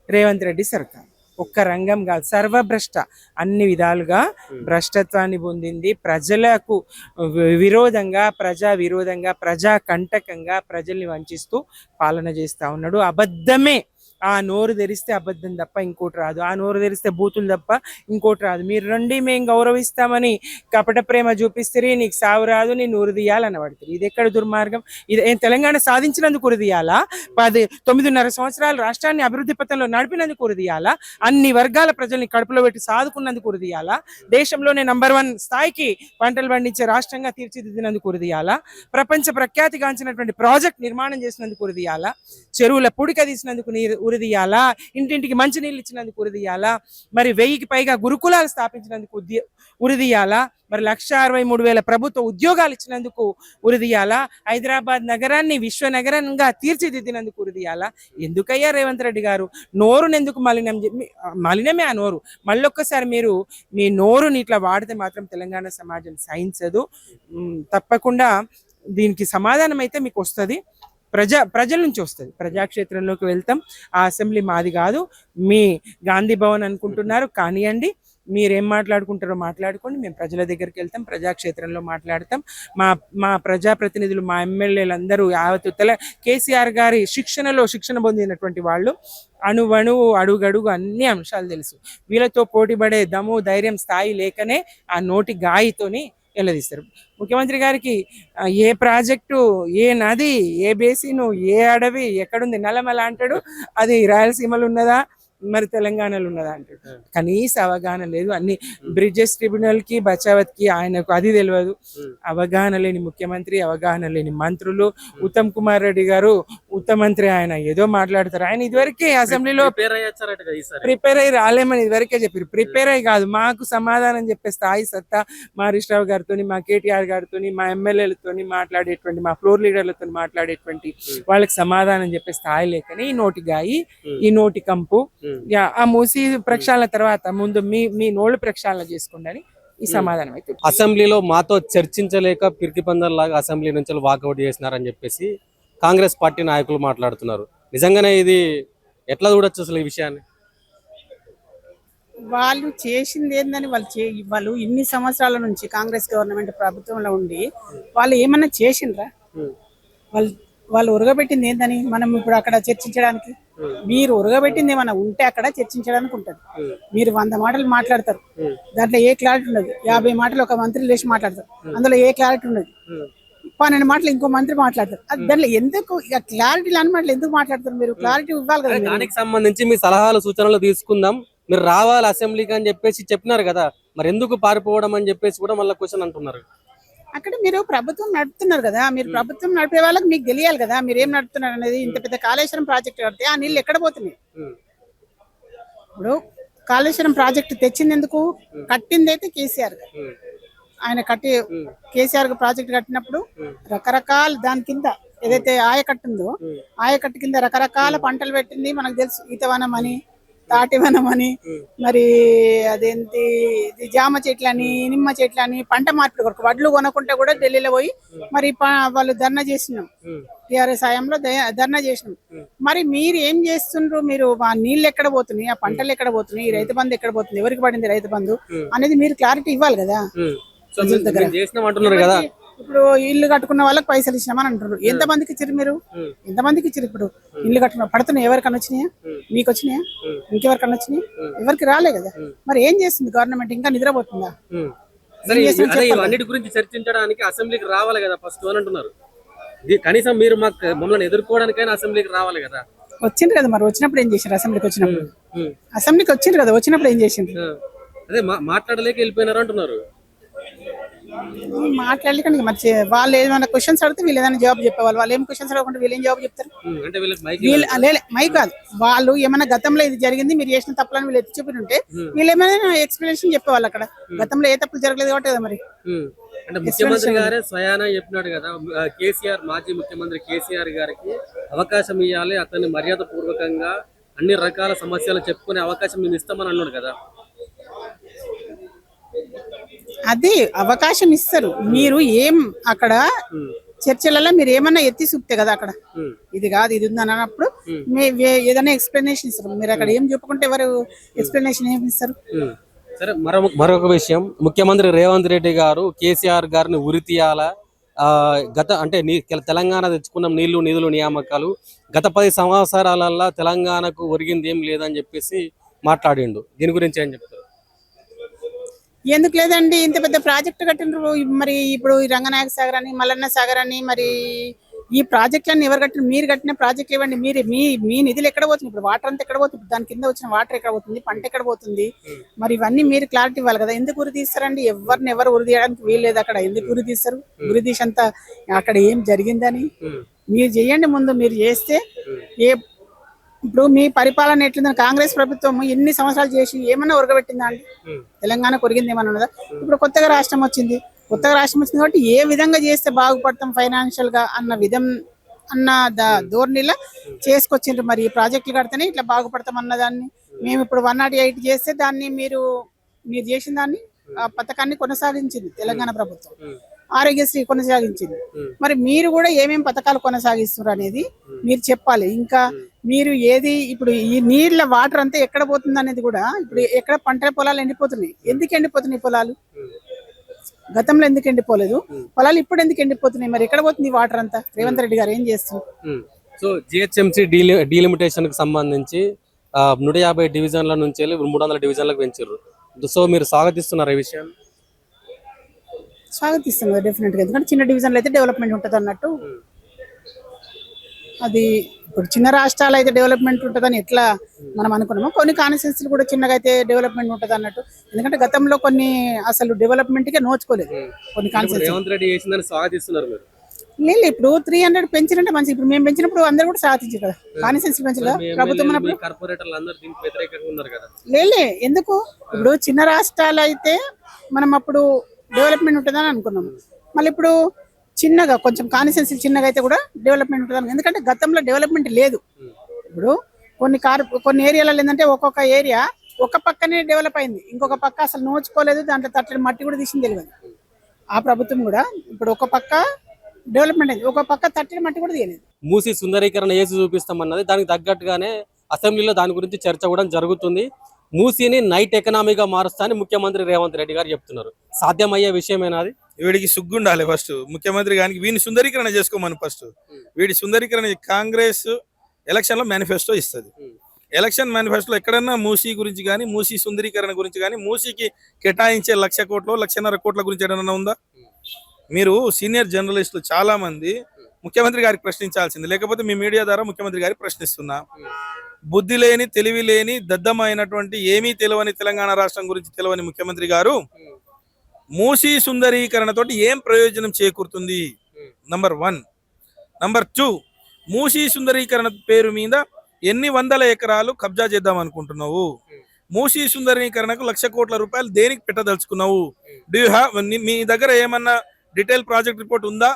రేవంత్ రెడ్డి సర్కార్. ఒక్క రంగం కాదు, సర్వభ్రష్ట, అన్ని విధాలుగా భ్రష్టత్వాన్ని పొందింది. ప్రజలకు విరోధంగా, ప్రజా విరోధంగా, ప్రజా కంటకంగా ప్రజల్ని వంచిస్తూ పాలన చేస్తా ఉన్నాడు. అబద్ధమే. ఆ నోరు తెరిస్తే అబద్ధం తప్ప ఇంకోటి రాదు, ఆ నోరు తెరిస్తే బూతులు తప్ప ఇంకోటి రాదు. మీరు రండి మేము గౌరవిస్తామని కపట ప్రేమ చూపిస్తే నీకు సావు రాదు, నేను ఉరి తీయాలని పడుతుంది. ఇది ఎక్కడ దుర్మార్గం? ఇది తెలంగాణ సాధించినందుకు ఉరి తీయాలా? 9.5 సంవత్సరాలు రాష్ట్రాన్ని అభివృద్ధి పథంలో నడిపినందుకు ఉరి తీయాలా? అన్ని వర్గాల ప్రజల్ని కడుపులో పెట్టి సాదుకున్నందుకు ఉరి తీయాలా? దేశంలోనే నంబర్ 1 స్థాయికి పంటలు పండించే రాష్ట్రంగా తీర్చిదిద్దినందుకు ఉరి తీయాలా? ప్రపంచ ప్రఖ్యాతిగాంచినటువంటి ప్రాజెక్ట్ నిర్మాణం చేసినందుకు ఉరి తీయాలా? చెరువుల పుడిక తీసినందుకు ఉరిదీయాలా? ఇంటింటికి మంచినీళ్ళు ఇచ్చినందుకు ఉరిదీయాలా? మరి 1000కి పైగా గురుకులాలు స్థాపించినందుకు ఉరిదీయాలా? మరి 1,63,000 ప్రభుత్వ ఉద్యోగాలు ఇచ్చినందుకు ఉరిదీయాలా? హైదరాబాద్ నగరాన్ని విశ్వ నగరంగా తీర్చిదిద్దినందుకు ఉరిదీయాలా? ఎందుకయ్యా రేవంత్ రెడ్డి గారు నోరుని ఎందుకు మలినమే? ఆ నోరు మళ్ళొక్కసారి మీరు మీ నోరుని ఇట్లా వాడితే మాత్రం తెలంగాణ సమాజం సహించదు. తప్పకుండా దీనికి సమాధానం అయితే మీకు వస్తుంది. ప్రజల నుంచి వస్తుంది. ప్రజాక్షేత్రంలోకి వెళ్తాం. ఆ అసెంబ్లీ మాది కాదు, మీ గాంధీ భవన్ అనుకుంటున్నారు, కానివ్వండి. మీరేం మాట్లాడుకుంటారో మాట్లాడుకోండి. మేము ప్రజల దగ్గరికి వెళ్తాం, ప్రజాక్షేత్రంలో మాట్లాడతాం. మా మా ప్రజాప్రతినిధులు, మా ఎమ్మెల్యేలు అందరూ యావత్తుల కేసీఆర్ గారి శిక్షణ పొందినటువంటి వాళ్ళు. అణువణువు, అడుగడుగు అన్ని అంశాలు తెలుసు. వీళ్ళతో పోటీపడే దమ్ము, ధైర్యం, స్థాయి లేకనే ఆ నోటి గాయితోని ఎల్లదీస్తారు. ముఖ్యమంత్రి గారికి ఏ ప్రాజెక్టు, ఏ నది, ఏ బేసిను, ఏ అడవి ఎక్కడుంది, నల్లమల అంటాడు. అది రాయలసీమలో ఉన్నదా, మరి తెలంగాణలో ఉన్నదా అంటాడు. కనీస అవగాహన లేదు. అన్ని బ్రిడ్జెస్ ట్రిబ్యునల్ కి, బచావత్ కి ఆయనకు అది తెలియదు. అవగాహన లేని ముఖ్యమంత్రి, అవగాహన లేని మంత్రులు. ఉత్తమ్ కుమార్ రెడ్డి గారు మంత్రి, ఆయన ఏదో మాట్లాడతారు. ఆయన ఇదివరకే అసెంబ్లీలో ప్రిపేర్ అయ్యి రాలేమని ఇదివరకే చెప్పారు. ప్రిపేర్ అయ్యి కాదు, మాకు సమాధానం చెప్పే స్థాయి, సత్తా మా హరీష్ రావు గారితో, మా కేటీఆర్ గారితో, మా ఎమ్మెల్యేలతో మాట్లాడేటువంటి, మా ఫ్లోర్ లీడర్లతో మాట్లాడేటువంటి వాళ్ళకి సమాధానం చెప్పే స్థాయి లేకనే ఈ నోటి గాయి, ఈ నోటి కంపు. ఆ మూసి ప్రక్షాళన తర్వాత ముందు మీ నోళ్ళు ప్రక్షాళన చేసుకోండి ఈ సమాధానం అయితే. అసెంబ్లీలో మాతో చర్చించలేక పిరికి పందర్లాగా అసెంబ్లీ నుంచి వాకౌట్ చేసినారని చెప్పేసి కాంగ్రెస్ పార్టీ నాయకులు మాట్లాడుతున్నారు. నిజంగానే ఇది ఎట్లా చూడొచ్చు అసలు ఈ విషయాన్ని? వాళ్ళు చేసింది ఏందని వాళ్ళు ఇన్ని సంవత్సరాల నుంచి కాంగ్రెస్ గవర్నమెంట్ ప్రభుత్వంలో ఉండి వాళ్ళు ఏమన్నా చేసిండ్రా? వాళ్ళు ఉరగబెట్టింది ఏందని మనం ఇప్పుడు అక్కడ చర్చించడానికి? మీరు ఉరగబెట్టింది ఏమన్నా ఉంటే అక్కడ చర్చించడానికి ఉంటది. మీరు 100 మాటలు మాట్లాడతారు, దాంట్లో ఏ క్లారిటీ ఉండదు. 50 మాటలు ఒక మంత్రి లేచి మాట్లాడతారు, అందులో ఏ క్లారిటీ ఉండదు. 12 మాటలు ఇంకో మంత్రి మాట్లాడతారు. దాంట్లో ఎందుకు క్లారిటీ లేని మాటలు ఎందుకు మాట్లాడతారు? మీరు క్లారిటీ ఇవ్వాలి కదా. దానికి సంబంధించి మీ సలహాలు, సూచనలు తీసుకుందాం, మీరు రావాలి అసెంబ్లీకి అని చెప్పేసి చెప్పినారు కదా, మరి ఎందుకు పారిపోవడం అని చెప్పేసి కూడా మళ్ళీ క్వశ్చన్ అంటున్నారు. అక్కడ మీరు ప్రభుత్వం నడుపుతున్నారు కదా, మీరు ప్రభుత్వం నడిపే వాళ్ళకి మీకు తెలియాలి కదా మీరు ఏం నడుపుతున్నారు అనేది. ఇంత పెద్ద కాళేశ్వరం ప్రాజెక్ట్ కడితే ఆ నీళ్ళు ఎక్కడ పోతున్నాయి? ఇప్పుడు కాళేశ్వరం ప్రాజెక్ట్ తెచ్చింది ఎందుకు? కట్టింది అయితే కేసీఆర్ గారు. ఆయన కేసీఆర్ ప్రాజెక్ట్ కట్టినప్పుడు రకరకాల దాని కింద ఏదైతే ఆయకట్టు ఉందో, ఆయకట్టు కింద రకరకాల పంటలు పెట్టింది. మనకు తెలుసు, ఈతవనం అని, తాటివనం అని, మరి అదేంటి జామ చెట్లని, నిమ్మ చెట్లని, పంట మార్పిడి కొరకు వడ్లు కొనకుంటే కూడా ఢిల్లీలో పోయి మరి వాళ్ళు ధర్నా చేసినాం. టీఆర్ఎస్ హయాంలో ధర్నా చేసినాం. మరి మీరు ఏం చేస్తుండ్రు? మీరు ఆ నీళ్ళు ఎక్కడ పోతున్నాయి, ఆ పంటలు ఎక్కడ పోతున్నాయి, ఈ రైతు బంధు ఎక్కడ పోతుంది, ఎవరికి పడింది రైతు బంధు అనేది మీరు క్లారిటీ ఇవ్వాలి కదా. ఇప్పుడు ఇల్లు కట్టుకున్న వాళ్ళకి పైసలు ఇచ్చినామని అంటున్నారు. ఎంతమందికి ఇచ్చారు మీరు? ఎంతమందికి ఇచ్చారు? ఇప్పుడు ఇల్లు కట్టుకున్న పడుతున్నాయి, ఎవరికన్నా వచ్చినాయా? మీకు వచ్చినాయా? ఇంకెవరికన్నా వచ్చినాయి? ఎవరికి రాలే కదా. మరి ఏం చేస్తుంది గవర్నమెంట్? ఇంకా నిద్రపోతుందా? అన్నిటి గురించి చర్చించడానికి అసెంబ్లీకి రావాలి కదా ఫస్ట్ అని అంటున్నారు. కనీసం మీరు మమ్మల్ని ఎదుర్కోవడానికైనా అసెంబ్లీకి రావాలి కదా. వచ్చిండ్రు కదా, మరి వచ్చినప్పుడు ఏం చేశారు? అసెంబ్లీకి వచ్చిండ్రు కదా, వచ్చినప్పుడు ఏం చేసిండ్రు? అదే మాట్లాడలేక వెళ్ళిపోయినారు అంటున్నారు. మాట్లాడలేకండి. మరి వాళ్ళు ఏమైనా క్వశ్చన్స్ అడిగితే వీళ్ళు ఏదైనా జవాబు చెప్పేవాళ్ళు. వాళ్ళు ఏం క్వశ్చన్స్ అడగకుండా వీళ్ళు ఏం జవాబు చెప్తారు? మైక్ కాదు, వాళ్ళు ఏమైనా గతంలో ఇది జరిగింది, మీరు చేసిన తప్పులని వీళ్ళు ఎత్తి చూపిస్తుంటే వీళ్ళు ఏమైనా ఎక్స్ప్లెనేషన్ చెప్పేవాళ్ళు. అక్కడ గతంలో ఏ తప్పులు జరగలేదు కాబట్టి కదా. మరి అంటే ముఖ్యమంత్రి గారే స్వయానా చెప్పినాడు కదా, కేసీఆర్, మాజీ ముఖ్యమంత్రి కేసీఆర్ గారికి అవకాశం ఇవ్వాలి, అతన్ని మర్యాద పూర్వకంగా అన్ని రకాల సమస్యలు చెప్పుకునే అవకాశం మేము ఇస్తామని అన్నాడు కదా. అదే అవకాశం ఇస్తారు. మీరు ఏం అక్కడ చర్చలలో మీరు ఏమన్నా ఎత్తి చూపితే కదా, అక్కడ ఇది కాదు ఇది ఉంది అని అన్నప్పుడు ఏదైనా ఎక్స్ప్లెనేషన్ ఇస్తారు. మీరు అక్కడ ఏం చెప్పుకుంటే ఎవరు ఎక్స్ప్లెనేషన్ ఏమి ఇస్తారు? సరే, మరొక విషయం, ముఖ్యమంత్రి రేవంత్ రెడ్డి గారు కేసీఆర్ గారిని ఉరి తీయాల, తెలంగాణ తెచ్చుకున్న నీళ్లు, నిధులు, నియామకాలు గత 10 సంవత్సరాలలో తెలంగాణకు ఒరిగింది ఏం లేదని చెప్పేసి మాట్లాడిండు. దీని గురించి ఏం చెప్తారు? ఎందుకు లేదండి, ఇంత పెద్ద ప్రాజెక్టు కట్టినరు. మరి ఇప్పుడు రంగనాయక సాగర్ అని, మల్లన్న సాగర్ అని, మరి ఈ ప్రాజెక్టులన్నీ ఎవరు కట్టిన? మీరు కట్టిన ప్రాజెక్టులు ఇవ్వండి. మీ నిధులు ఎక్కడ పోతుంది? ఇప్పుడు వాటర్ అంతా ఎక్కడ పోతుంది? దాని కింద వచ్చిన వాటర్ ఎక్కడ పోతుంది? పంట ఎక్కడ పోతుంది? మరి ఇవన్నీ మీరు క్లారిటీ ఇవ్వాలి కదా. ఎందుకు ఉరి తీస్తారండి? ఎవరు ఉరి తీయడానికి వీల్లేదు. అక్కడ ఎందుకు ఉరి తీస్తారు? ఉరి తీసంతా అక్కడ ఏం జరిగిందని మీరు చెయ్యండి. ముందు మీరు చేస్తే ఇప్పుడు మీ పరిపాలన ఎట్లుందని, కాంగ్రెస్ ప్రభుత్వం ఎన్ని సంవత్సరాలు చేసి ఏమన్నా ఉరగబెట్టిందా అండి? తెలంగాణ కొరిగింది ఏమన్నా ఉన్నదా? ఇప్పుడు కొత్తగా రాష్ట్రం వచ్చింది కాబట్టి ఏ విధంగా చేస్తే బాగుపడతాం ఫైనాన్షియల్ గా అన్న ధోరణిలా చేసుకొచ్చిండ్రు. మరి ఈ ప్రాజెక్టులు కడితేనే ఇట్లా బాగుపడతాం అన్నదాన్ని మేము ఇప్పుడు 108 చేస్తే దాన్ని మీరు చేసిన దాన్ని ఆ పథకాన్ని కొనసాగించింది తెలంగాణ ప్రభుత్వం. ఆరోగ్యశ్రీ కొనసాగించింది. మరి మీరు కూడా ఏమేం పథకాలు కొనసాగిస్తున్నారు అనేది మీరు చెప్పాలి. ఇంకా మీరు ఏది ఇప్పుడు ఈ నీళ్ళ వాటర్ అంతా ఎక్కడ పోతుంది అనేది కూడా ఇప్పుడు ఎక్కడ పంట పొలాలు ఎండిపోతున్నాయి. ఎందుకు ఎండిపోతున్నాయి పొలాలు? గతంలో ఎందుకు ఎండిపోలేదు? పొలాలు ఇప్పుడు ఎందుకు ఎండిపోతున్నాయి? మరి ఎక్కడ పోతుంది వాటర్ అంతా? రేవంత్ రెడ్డి గారు ఏం చేస్తున్నారు? సో జిహెచ్ఎంసీ డీలిమిటేషన్ కి సంబంధించి 150 డివిజన్ల నుంచి 300 డివిజన్లకు పెంచారు. సో మీరు స్వాగతిస్తున్నారు ఈ విషయాన్ని? స్వాగతిస్తున్నారు డెఫినెట్ గా. ఎందుకంటే చిన్న డివిజన్లో అయితే డెవలప్మెంట్ ఉంటుంది అన్నట్టు. అది ఇప్పుడు చిన్న రాష్ట్రాలు అయితే డెవలప్మెంట్ ఉంటుందని ఎట్లా మనం అనుకున్నామో, కొన్ని కాన్స్టిట్యూన్సీలు కూడా చిన్నగా అయితే డెవలప్మెంట్ ఉంటుంది అన్నట్టు. ఎందుకంటే గతంలో కొన్ని అసలు డెవలప్మెంట్ కే నోచుకోలేదు కొన్ని కాన్స్టిట్యూన్సీ. రేవంత్ రెడ్డి చేసిందని స్వాగతిస్తున్నారు మీరు? లేదు, ఇప్పుడు 300 పెంచినంటే మంచి. ఇప్పుడు మేము పెంచినప్పుడు అందరూ కూడా సాధించారు కదా, కాన్స్టిట్యూన్సీ పెంచారు కదా ప్రభుత్వం ఉన్నప్పుడు. కార్పొరేటర్లు అందరూ దీనికి వ్యతిరేకంగా ఉన్నారు కదా. లేలే, ఎందుకు? ఇప్పుడు చిన్న రాష్ట్రాలు అయితే మనం అప్పుడు డెవలప్మెంట్ ఉంటుందని అనుకున్నాం. మళ్ళీ ఇప్పుడు చిన్నగా కొంచెం కాన్స్టిట్యూన్సీ చిన్నగా అయితే కూడా డెవలప్మెంట్ ఉంటుంది. ఎందుకంటే గతంలో డెవలప్మెంట్ లేదు. ఇప్పుడు కొన్ని ఏరియాలలో ఏంటంటే ఒక్కొక్క ఏరియా ఒక పక్కనే డెవలప్ అయింది, ఇంకొక పక్క అసలు నోచుకోలేదు. దాంట్లో తట్టడి మట్టి కూడా తీసింది తెలియదు. ఆ ప్రభుత్వం కూడా ఇప్పుడు ఒక పక్క డెవలప్మెంట్ అయింది, ఒక పక్క తట్టడి మట్టి కూడా తీయలేదు. మూసి సుందరీకరణ చేసి చూపిస్తామన్నది, దానికి తగ్గట్టుగానే అసెంబ్లీలో దాని గురించి చర్చ కూడా జరుగుతుంది. మూసీని నైట్ ఎకనామీగా మారుస్తా అని ముఖ్యమంత్రి రేవంత్ రెడ్డి గారు చెప్తున్నారు. సాధ్యమయ్యే విషయమేనా అది? వీడికి సిగ్గుండాలి ఫస్ట్. ముఖ్యమంత్రి గారికి వీడిని సుందరీకరణ చేసుకోమని ఫస్ట్. వీడి సుందరీకరణ కాంగ్రెస్ ఎలక్షన్ లో మేనిఫెస్టో ఇస్తుంది. ఎలక్షన్ మేనిఫెస్టోలో ఎక్కడన్నా మూసీ గురించి కానీ, మూసీ సుందరీకరణ గురించి కానీ, మూసీకి కేటాయించే 1,00,000 కోట్లు 1,50,000 కోట్ల గురించి ఏదైనా ఉందా? మీరు సీనియర్ జర్నలిస్టులు చాలా మంది ముఖ్యమంత్రి గారికి ప్రశ్నించాల్సింది, లేకపోతే మీ మీడియా ద్వారా ముఖ్యమంత్రి గారికి ప్రశ్నిస్తున్నా. బుద్ధి లేని, తెలివి లేని, దద్దమైనటువంటి, ఏమీ తెలియని తెలంగాణ రాష్ట్రం గురించి తెలియని ముఖ్యమంత్రి గారు మూసీ సుందరీకరణతోటి ఏం ప్రయోజనం చేకూరుతుంది? నంబర్ 1. నంబర్ 2, మూసీ సుందరీకరణ పేరు మీద ఎన్ని వందల ఎకరాలు కబ్జా చేద్దాం అనుకుంటున్నావు? మూసీ సుందరీకరణకు 1,00,000 కోట్ల రూపాయలు దేనికి పెట్టదలుచుకున్నావు? డూ యూ హ్యావ్, మీ దగ్గర ఏమన్నా డీటెయిల్ ప్రాజెక్ట్ రిపోర్ట్ ఉందా?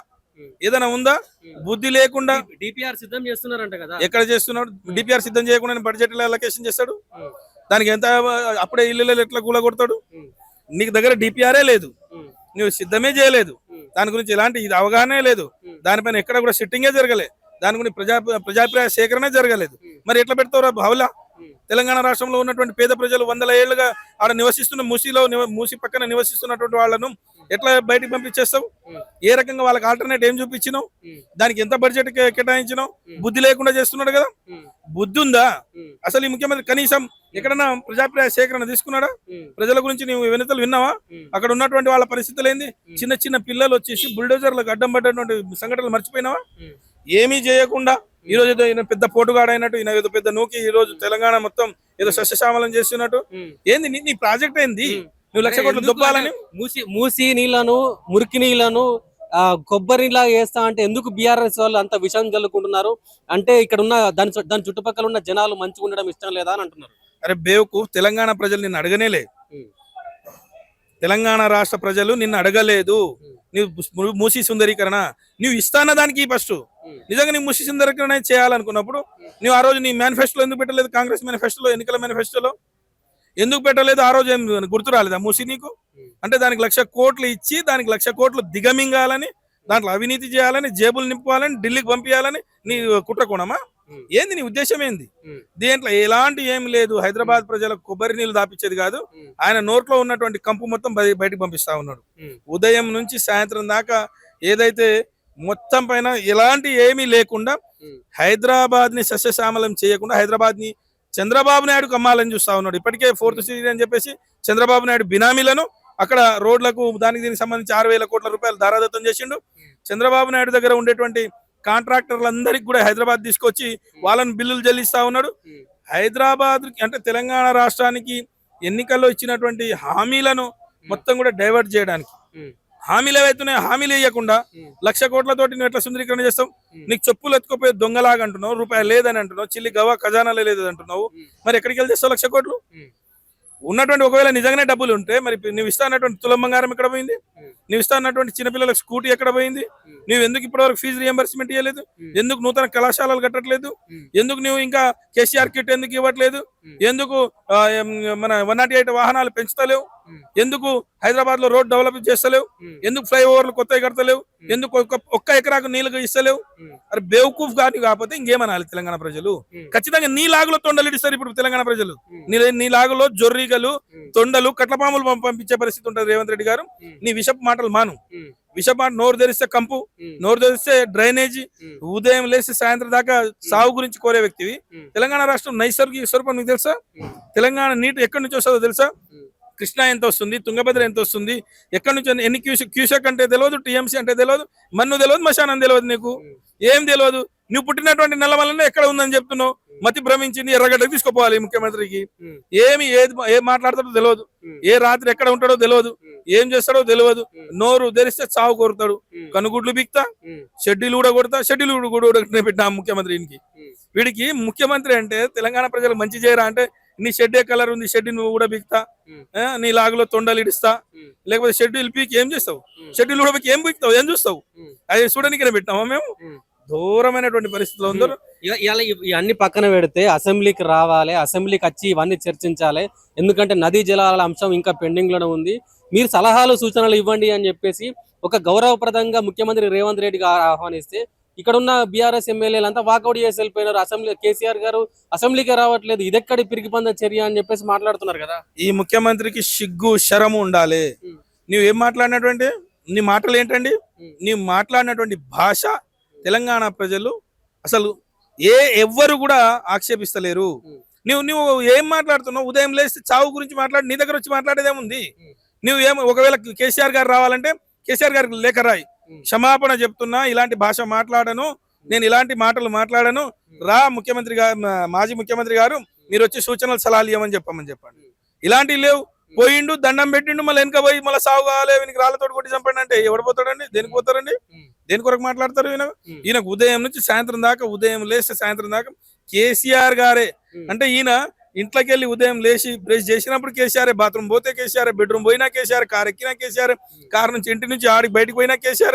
ఏదైనా ఉందా? బుద్ధి లేకుండా డిపిఆర్ సిద్ధం చేస్తున్నారంట కదా. ఎక్కడ చేస్తున్నాడు? డిపిఆర్ సిద్ధం చేయకుండా బడ్జెట్ అలొకేషన్ చేస్తాడు. దానికి ఎంత అప్పుడే ఇల్లు ఎట్లా కూలగొడతాడు? నీకు దగ్గర డిపిఆర్ఏ లేదు, నువ్వు సిద్ధమే చేయలేదు, దాని గురించి ఎలాంటి ఇది అవగాహనే లేదు, దానిపైన ఎక్కడ కూడా సిట్టింగే జరగలేదు, దాని గురించి ప్రజాభిప్రాయ సేకరణ జరగలేదు. మరి ఎట్లా పెడతావురా బావులా? తెలంగాణ రాష్ట్రంలో ఉన్నటువంటి పేద ప్రజలు 100 ఏళ్లుగా ఆడ నివసిస్తున్న మూసి పక్కన నివసిస్తున్నటువంటి వాళ్ళను ఎట్లా బయటికి పంపించేస్తావు? ఏ రకంగా వాళ్ళకి ఆల్టర్నేట్ ఏం చూపించినావు? దానికి ఎంత బడ్జెట్ కేటాయించినావు? బుద్ధి లేకుండా చేస్తున్నాడు కదా. బుద్ధి ఉందా అసలు ఈ ముఖ్యమంత్రి? కనీసం ఎక్కడన్నా ప్రజాభిప్రాయ సేకరణ తీసుకున్నాడా? ప్రజల గురించి నువ్వు వినతలు విన్నావా? అక్కడ ఉన్నటువంటి వాళ్ళ పరిస్థితులు ఏంది? చిన్న చిన్న పిల్లలు వచ్చేసి బుల్డోజర్లకు అడ్డం పడ్డటువంటి సంఘటనలు మర్చిపోయినావా? ఏమీ చేయకుండా ఈ రోజు ఏదో ఈయన పెద్ద పోటుగాడైనట్టు, ఈయన ఏదో పెద్ద నూకి ఈ రోజు తెలంగాణ మొత్తం ఏదో సస్యశ్యామలం చేస్తున్నట్టు. ఏంది నీ ప్రాజెక్ట్ ఏంది? నువ్వు 1,00,000 కోట్లు దొబ్బాలని మూసి నీళ్లను, మురికి నీళ్లను కొబ్బరి నీళ్ళగా వేస్తా అంటే ఎందుకు బీఆర్ఎస్ వాళ్ళు అంత విషయం జల్లుకుంటున్నారు? అంటే ఇక్కడ ఉన్న దాని చుట్టుపక్కల ఉన్న జనాలు మంచిగా ఉండడం ఇష్టం లేదా అని అంటున్నారు. అరే బేవుకు, తెలంగాణ ప్రజలు నిన్ను అడగనేలే. తెలంగాణ రాష్ట్ర ప్రజలు నిన్ను అడగలేదు. నువ్వు మూసీ సుందరీకరణ నువ్వు ఇస్తాన్న దానికి ఫస్ట్ నిజంగా నీ మూసీ సుందరీకరణ చేయాలనుకున్నప్పుడు నువ్వు ఆ రోజు నీ మేనిఫెస్టోలో ఎందుకు పెట్టలేదు? కాంగ్రెస్ మేనిఫెస్టోలో, ఎన్నికల మేనిఫెస్టోలో ఎందుకు పెట్టలేదు? ఆ రోజు ఏం గుర్తు రాలేదా మూసీ నీకు? అంటే దానికి 1,00,000 కోట్లు ఇచ్చి దానికి 1,00,000 కోట్లు దిగమింగాలని, దాంట్లో అవినీతి చేయాలని, జేబులు నింపుకోవాలని, ఢిల్లీకి పంపించాలని నీ కుట్రకోణమా? ఏంది నీ ఉద్దేశం? ఏంది దీంట్లో? ఎలాంటి ఏం లేదు. హైదరాబాద్ ప్రజలకు కొబ్బరి నీళ్లు దాపించేది కాదు, ఆయన నోట్లో ఉన్నటువంటి కంపు మొత్తం బయటకు పంపిస్తా ఉన్నాడు. ఉదయం నుంచి సాయంత్రం దాకా ఏదైతే మొత్తం పైన ఎలాంటి ఏమీ లేకుండా హైదరాబాద్ ని సస్యశ్యామలం చేయకుండా హైదరాబాద్ ని చంద్రబాబు నాయుడుకు అమ్మాలని చూస్తా ఉన్నాడు. ఇప్పటికే 4th సిటీ అని చెప్పేసి చంద్రబాబు నాయుడు బినామీలను అక్కడ రోడ్లకు దీనికి సంబంధించి 6,000 కోట్ల రూపాయలు దారాదత్తం చేసిండు. చంద్రబాబు నాయుడు దగ్గర ఉండేటువంటి కాంట్రాక్టర్లందరికీ కూడా హైదరాబాద్ తీసుకొచ్చి వాళ్ళని బిల్లులు చెల్లిస్తా ఉన్నాడు. హైదరాబాద్ అంటే తెలంగాణ రాష్ట్రానికి ఎన్నికల్లో ఇచ్చినటువంటి హామీలను మొత్తం కూడా డైవర్ట్ చేయడానికి, హామీలు ఏవైతున్నాయో హామీలు ఇవ్వకుండా 1,00,000 కోట్లతోటి నువ్వు ఎట్లా సుందరీకరణ చేస్తావు? నీకు చెప్పులు ఎత్తుకుపోయే దొంగలాగా అంటున్నావు, రూపాయలు లేదని అంటున్నావు, చిల్లి గవా ఖజానాలే లేదు అంటున్నావు. మరి ఎక్కడికి వెళ్ళి చేస్తావు 1,00,000 కోట్లు? ఉన్నటువంటి ఒకవేళ నిజంగానే డబ్బులు ఉంటే మరి నువ్వు ఇస్తా అన్నటువంటి తులం బంగారం ఎక్కడ పోయింది? నువ్వు ఇస్తా అన్నటువంటి చిన్నపిల్లలకు స్కూటీ ఎక్కడ పోయింది? నువ్వు ఎందుకు ఇప్పటివరకు ఫీజు రియంబర్స్మెంట్ ఇవ్వలేదు? ఎందుకు నూతన కళాశాలలు కట్టట్లేదు? ఎందుకు నువ్వు ఇంకా కేసీఆర్ కిట్ ఎందుకు ఇవ్వట్లేదు? ఎందుకు మన 108 వాహనాలు పెంచుతలేవు? ఎందుకు హైదరాబాద్ లో రోడ్ డెవలప్ చేస్తలేవు? ఎందుకు ఫ్లైఓవర్లు కొత్తవి కడతలేవు? ఎందుకు ఒక్క ఎకరాకు నీళ్లు ఇస్తలేవు? అరే బేవకూఫ్ గాని కాకపోతే ఇంకేమనాలి తెలంగాణ ప్రజలు? ఖచ్చితంగా నీ లాగులో తొండలు ఇస్తారు ఇప్పుడు తెలంగాణ ప్రజలు. నీ లాగులో జొర్రిగలు, తొండలు, కట్లపాములు పంపించే పరిస్థితి ఉంటుంది రేవంత్ రెడ్డి గారు. నీ విషపు మాటలు మాను. విషపు నోరు తెరిస్తే కంపు, నోరు తెరిస్తే డ్రైనేజీ, ఉదయం లేసి సాయంత్రం దాకా సాగు గురించి కోరే వ్యక్తివి. తెలంగాణ రాష్ట్రం నైసర్గిక స్వరూపం నీకు తెలుసా? తెలంగాణ నీటి ఎక్కడి నుంచి వస్తుందో తెలుసా? కృష్ణా ఎంత వస్తుంది, తుంగభద్ర ఎంత వస్తుంది, ఎక్కడి నుంచి ఎన్ని క్యూసెక్ అంటే తెలియదు, టీఎంసీ అంటే తెలియదు, మన్ను తెలియదు, మశానం తెలియదు, నీకు ఏం తెలియదు. నువ్వు పుట్టినటువంటి నల్లమల్లనే ఎక్కడ ఉందని చెప్తున్నావు. మతి భ్రమించింది, ఎర్రగడ్డకు తీసుకుపోవాలి ముఖ్యమంత్రికి. ఏం మాట్లాడతాడో తెలియదు, ఏ రాత్రి ఎక్కడ ఉంటాడో తెలియదు, ఏం చేస్తాడో తెలియదు. నోరు ధరిస్తే చావు కోరుతాడు. కనుగుడ్లు బిక్తా, షెడ్యూల్ కూడా కొడతా, షెడ్యూల్ కూడా పెట్టినా ముఖ్యమంత్రికి. వీడికి ముఖ్యమంత్రి అంటే తెలంగాణ ప్రజలకు మంచి చేయరా అంటే, నీ షెడ్ ఏ కలర్ ఉంది, షెడ్ నువ్వు కూడా బిక్తా, నీ లాగులో తొండలు ఇడుస్తా, లేకపోతే షెడ్యూల్ పీకి ఏం చేస్తావు? షెడ్యూల్ కూడా పీకి ఏం బిక్తావు? ఏం చూస్తావు? అది చూడడానికి పెట్టామా మేము? దూరమైనటువంటి పరిస్థితిలో ఉందో. ఇవన్నీ పక్కన పెడితే అసెంబ్లీకి రావాలి, అసెంబ్లీకి వచ్చి ఇవన్నీ చర్చించాలి. ఎందుకంటే నదీ జలాల అంశం ఇంకా పెండింగ్ లోనే ఉంది. మీరు సలహాలు సూచనలు ఇవ్వండి అని చెప్పేసి ఒక గౌరవప్రదంగా ముఖ్యమంత్రి రేవంత్ రెడ్డికి ఆహ్వానిస్తే ఇక్కడ ఉన్న బీఆర్ఎస్ ఎమ్మెల్యేలు అంతా వాకౌట్ చేసి వెళ్ళిపోయినారు. అసెంబ్లీ కేసీఆర్ గారు అసెంబ్లీకి రావట్లేదు, ఇదెక్కడి పిరికిపంద చర్య అని చెప్పేసి మాట్లాడుతున్నారు కదా. ఈ ముఖ్యమంత్రికి సిగ్గు శరము ఉండాలి. నువ్వు ఏం మాట్లాడినటువంటి నీ మాటలు ఏంటండి? నీవు మాట్లాడినటువంటి భాష తెలంగాణ ప్రజలు అసలు ఎవ్వరు కూడా ఆక్షేపిస్తలేరు. నువ్వు ఏం మాట్లాడుతున్నావు? ఉదయం లేస్తే చావు గురించి మాట్లాడి నీ దగ్గర వచ్చి మాట్లాడేదేముంది? ఒకవేళ కేసీఆర్ గారు రావాలంటే కేసీఆర్ గారికి లేఖ రాయి, క్షమాపణ చెప్తున్నా, ఇలాంటి భాష మాట్లాడను, నేను ఇలాంటి మాటలు మాట్లాడను, రా ముఖ్యమంత్రి గారు, మాజీ ముఖ్యమంత్రి గారు మీరు వచ్చి సూచనలు సలహాలు ఇవ్వమని చెప్పండి. ఇలాంటివి లేవు. పోయిండు, దండం పెట్టిండు, మళ్ళీ వెనక పోయి మళ్ళీ సాగు కావాలి, ఈయనకి రాళ్ళతోటి కొట్టి చంపండి అంటే ఎవడు పోతాడండి? దేనికి పోతారండి? దేని కొరకు మాట్లాడతారు? ఈయనకు ఉదయం నుంచి సాయంత్రం దాకా, ఉదయం లేస్తే సాయంత్రం దాకా కేసీఆర్ గారే. అంటే ఈయన ఇంట్లోకి వెళ్ళి ఉదయం లేచి బ్రష్ చేసినప్పుడు కేసీఆర్, బాత్రూమ్ పోతే కేసీఆర్, బెడ్రూమ్ పోయినా కేసీఆర్, కార్ ఎక్కినా కేసీఆర్, కార్ నుంచి ఇంటి నుంచి ఆడికి బయటకు పోయినా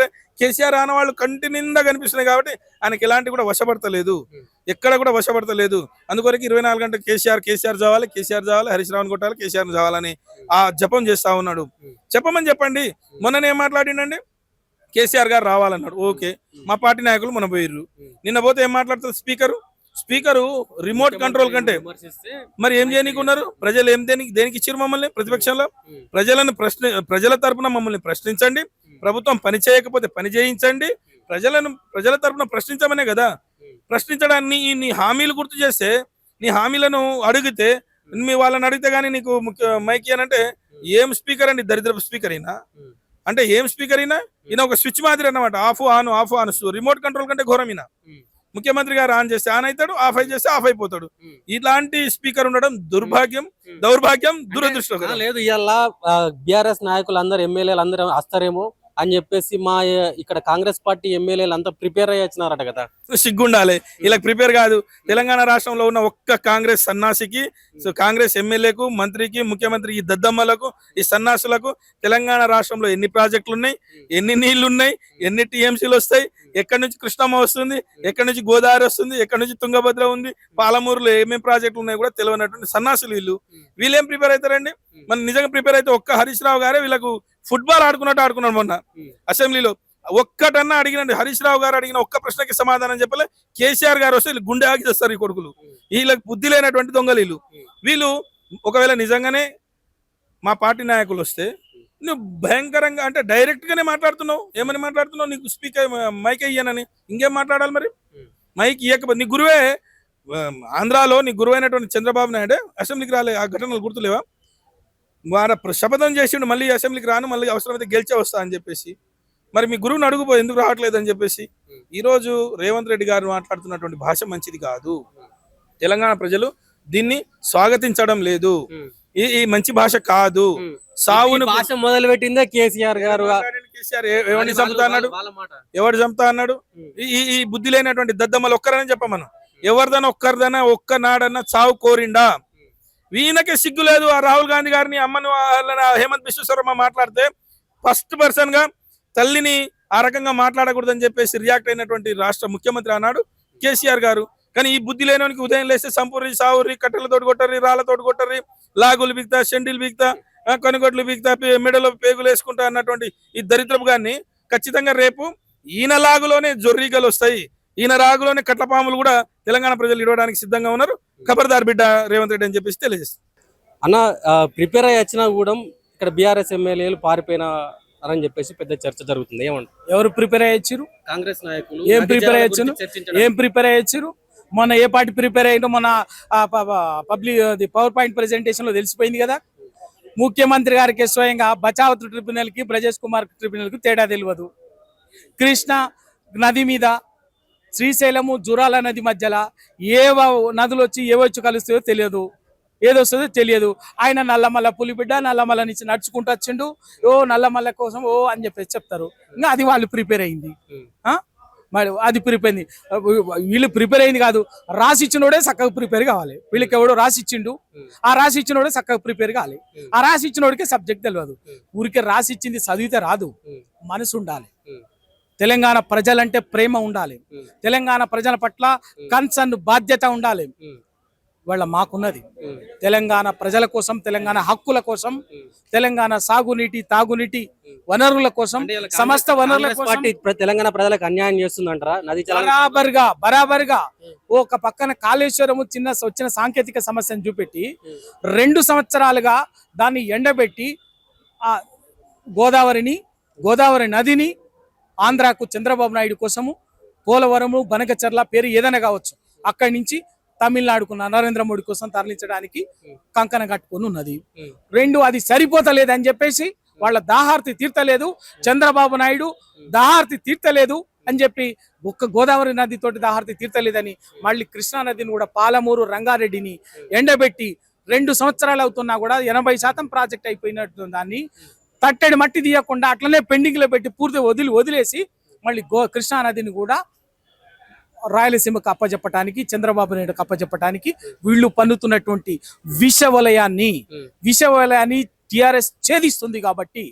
కేసీఆర్ ఆనవాళ్ళు కంటి నిండా కనిపిస్తున్నాయి. కాబట్టి ఆయనకి ఎలాంటి కూడా వశపడతలేదు, ఎక్కడ కూడా వశపడతలేదు. అందుకొరకు 24 గంటలు కేసీఆర్ చావాలి, హరీష్ రావుని కొట్టాలి, కేసీఆర్ చావాలని ఆ జపం చేస్తా ఉన్నాడు. చెప్పమని చెప్పండి. మొన్ననే ఏం మాట్లాడిండండి? కేసీఆర్ గారు రావాలన్నాడు. ఓకే, మా పార్టీ నాయకులు మొన్న పోయిర్రు. నిన్న పోతే ఏం మాట్లాడుతుంది స్పీకరు రిమోట్ కంట్రోల్ కంటే మరి ఏం చేయనీకున్నారు? ప్రజలు ఏం దేనికి ఇచ్చారు మమ్మల్ని ప్రతిపక్షంలో? ప్రజల తరపున మమ్మల్ని ప్రశ్నించండి, ప్రభుత్వం పని చేయకపోతే పని చేయించండి, ప్రజల తరపున ప్రశ్నించమనే కదా. ప్రశ్నించడాన్ని నీ హామీలు గుర్తు చేస్తే, నీ హామీలను అడిగితే, వాళ్ళని అడిగితే గానీ నీకు మైక్ అంటే ఏం స్పీకర్ అండి? దరిద్రపు స్పీకర్ అయినా అంటే ఏం స్పీకర్ అయినా? ఈయన ఒక స్విచ్ మాదిరి అన్నమాట. ఆఫ్ ఆన్ రిమోట్ కంట్రోల్ కంటే ఘోరం. ఈయన ముఖ్యమంత్రి గారు ఆన్ చేస్తే ఆన్ అవుతాడు, ఆఫ్ చేస్తే ఆఫ్ అయిపోతాడు. ఇలాంటి స్పీకర్ ఉండడం దౌర్భాగ్యం, దురదృష్టం. లేదు, ఇవాళ బీఆర్ఎస్ నాయకులు అందరు, ఎమ్మెల్యేలు అందరూ వస్తారేమో అని చెప్పేసి మా ఇక్కడ కాంగ్రెస్ పార్టీ ఎమ్మెల్యేలు అంతా ప్రిపేర్ అయ్యి వచ్చినారట కదా. సిగ్గుండాలి, ఇలా ప్రిపేర్ కాదు. తెలంగాణ రాష్ట్రంలో ఉన్న ఒక్క కాంగ్రెస్ సన్నాసికి, కాంగ్రెస్ ఎమ్మెల్యేకు, మంత్రికి, ముఖ్యమంత్రికి, ఈ దద్దమ్మలకు, ఈ సన్నాసులకు తెలంగాణ రాష్ట్రంలో ఎన్ని ప్రాజెక్టులు ఉన్నాయి, ఎన్ని నీళ్లు ఉన్నాయి, ఎన్ని టీఎంసీలు వస్తాయి, ఎక్కడి నుంచి కృష్ణమ్మ వస్తుంది, ఎక్కడి నుంచి గోదావరి వస్తుంది, ఎక్కడి నుంచి తుంగభద్ర ఉంది, పాలమూరులో ఏమేమి ప్రాజెక్టులు ఉన్నాయి కూడా తెలియనటువంటి సన్నాసులు వీళ్ళేం ప్రిపేర్ అవుతారండి? మన నిజంగా ప్రిపేర్ అయితే ఒక్క హరీష్ రావు గారే వీళ్ళకు ఫుట్బాల్ ఆడుకున్నాడు మొన్న అసెంబ్లీలో. ఒక్కటన్నా అడిగినండి హరీష్ రావు గారు అడిగిన ఒక్క ప్రశ్నకి సమాధానం చెప్పలే. కేసీఆర్ గారు వస్తే వీళ్ళు గుండె ఆగి చేస్తారు. ఈ కొడుకులు, వీళ్ళకి బుద్ధి లేనటువంటి దొంగలు వీళ్ళు. ఒకవేళ నిజంగానే మా పార్టీ నాయకులు వస్తే నువ్వు భయంకరంగా అంటే డైరెక్ట్ గానే మాట్లాడుతున్నావు. ఏమని మాట్లాడుతున్నావు? నీకు స్పీకర్ మైక్ ఇయ్యానని ఇంకేం మాట్లాడాలి మరి? మైక్ ఇయ్యకపోతే నీ గురువే ఆంధ్రాలో నీ గురువు అయినటువంటి చంద్రబాబు నాయుడు అసెంబ్లీకి రాలే. ఆ ఘటనలు గుర్తులేవా? వారు శపథం చేసిండు మళ్ళీ అసెంబ్లీకి రాను, మళ్ళీ అవసరమైతే గెలిచే వస్తా అని చెప్పేసి. మరి మీ గురువుని అడుగుపో ఎందుకు రావట్లేదు అని చెప్పేసి. ఈరోజు రేవంత్ రెడ్డి గారు మాట్లాడుతున్నటువంటి భాష మంచిది కాదు. తెలంగాణ ప్రజలు దీన్ని స్వాగతించడం లేదు. ఈ మంచి భాష కాదు. సావును భాష మొదలు పెట్టిందే కేసీఆర్ గారు. ఎవరిని చంపుతా అన్నాడు? ఈ బుద్ధి లేనటువంటి దద్దమ్మలు ఒక్కరని చెప్పమను. ఒక్కరిదైనా ఒక్కనాడన్నా చావు కోరిండా? వీళ్ళకే సిగ్గు లేదు. ఆ రాహుల్ గాంధీ గారిని, అమ్మను, హేమంత్ బిశ్వేశ్వరమ్మ మాట్లాడితే ఫస్ట్ పర్సన్ గా తల్లిని ఆ రకంగా మాట్లాడకూడదని చెప్పేసి రియాక్ట్ అయినటువంటి రాష్ట్ర ముఖ్యమంత్రి అన్నాడు కేసీఆర్ గారు. కానీ ఈ బుద్ధి లేనోనికి ఉదయం లేస్తే సంపూర్ణ సావుర్రి, కట్టెలతోటి కొట్టర్రి, రాళ్లతోటి కొట్టర్రి, లాగులు బిగుతా, షెండిల్ బిగుతా, కొనుగోట్లు బీక్తా మెడలో పేగులు వేసుకుంటా అన్నటువంటి ఈ దరిద్రపు గాన్ని ఖచ్చితంగా రేపు ఈయన లాగులోనే జొర్రీగలు వస్తాయి, ఈయన రాగులోనే కట్లపాములు కూడా తెలంగాణ ప్రజలు ఇవ్వడానికి సిద్ధంగా ఉన్నారు. ఖబర్దార్ బిడ్డ రేవంత్ రెడ్డి అని చెప్పేసి తెలియజేస్తారు. అన్న ప్రిపేర్ అయ్యి వచ్చినా కూడా ఇక్కడ బీఆర్ఎస్ ఎమ్మెల్యేలు పారిపోయినారని చెప్పేసి పెద్ద చర్చ జరుగుతుంది. ఏమంటారు? ఎవరు ప్రిపేర్ అయ్యొచ్చారు? కాంగ్రెస్ నాయకులు ఏం ప్రిపేర్ అయ్యొచ్చారు? ఏం ప్రిపేర్ అయ్యొచ్చారు? మొన్న ఏ పార్టీ ప్రిపేర్ అయ్యిందో మన పబ్లిక్ పవర్ పాయింట్ ప్రెజెంటేషన్ లో తెలిసిపోయింది కదా. ముఖ్యమంత్రి గారికి స్వయంగా బచావత్ ట్రిబ్యునల్ కి బ్రజేష్ కుమార్ ట్రిబ్యునల్ కి తేడా తెలియదు. కృష్ణ నది మీద శ్రీశైలము జురాల నది మధ్యలో ఏ నదులు వచ్చి ఏవొచ్చి కలుస్తాయో తెలియదు, ఏదొస్తుందో తెలియదు. ఆయన నల్లమల్ల పులిబిడ్డ నల్లమల్ల నుంచి నడుచుకుంటూ వచ్చిండు, ఓ నల్లమల్ల కోసం ఓ అని చెప్పేసి చెప్తారు. ఇంకా అది వాళ్ళు ప్రిపేర్ అయింది. మరి అది ప్రిపేర్ అయింది, వీళ్ళు ప్రిపేర్ అయింది కాదు, రాసి ఇచ్చినోడే చక్కగా ప్రిపేర్ కావాలి. వీళ్ళకి ఎవడో రాసి ఇచ్చిండు, ఆ రాసి ఇచ్చినోడే చక్కగా ప్రిపేర్ కావాలి. ఆ రాసి ఇచ్చినోడికి సబ్జెక్ట్ తెలియదు. ఊరికే రాసి ఇచ్చింది చదివితే రాదు, మనసు ఉండాలి. తెలంగాణ ప్రజలంటే ప్రేమ ఉండాలి, తెలంగాణ ప్రజల పట్ల కన్సర్న్ బాధ్యత ఉండాలి. వాళ్ళ మాకున్నది తెలంగాణ ప్రజల కోసం, తెలంగాణ హక్కుల కోసం, తెలంగాణ సాగునీటి తాగునీటి వనరుల కోసం, సమస్త వనరుల కోసం తెలంగాణ ప్రజలకు అన్యాయం చేస్తుందంటారా? నది బరాబర్గా ఒక పక్కన కాళేశ్వరము వచ్చిన సాంకేతిక సమస్యను చూపెట్టి 2 సంవత్సరాలుగా దాన్ని ఎండబెట్టి ఆ గోదావరి నదిని ఆంధ్రాకు చంద్రబాబు నాయుడు కోసము పోలవరము బనకచర్ల పేరు ఏదైనా కావచ్చు అక్కడి నుంచి తమిళనాడుకున్న నరేంద్ర మోడీ కోసం తరలించడానికి కంకణ కట్టుకొని ఉన్నది. 2 అది సరిపోతలేదని చెప్పేసి వాళ్ళ దాహార్తి తీర్తలేదు, చంద్రబాబు నాయుడు దాహార్తి తీర్తలేదు అని చెప్పి ఒక్క గోదావరి నదితోటి దాహార్తి తీర్తలేదని మళ్ళీ కృష్ణా నదిని కూడా పాలమూరు రంగారెడ్డిని ఎండబెట్టి 2 సంవత్సరాలు అవుతున్నా కూడా 80% ప్రాజెక్ట్ అయిపోయినట్టు దాన్ని తట్టెడి మట్టి తీయకుండా అట్లనే పెండింగ్ లో పెట్టి పూర్తి వదిలేసి మళ్ళీ కృష్ణా నదిని కూడా రాయలసీమకు అప్పచెప్పటానికి, చంద్రబాబు నాయుడుకు అప్పచెప్పటానికి వీళ్ళు పన్నుతున్నటువంటి విషవలయాన్ని టిఆర్ఎస్ ఛేదిస్తుంది. కాబట్టి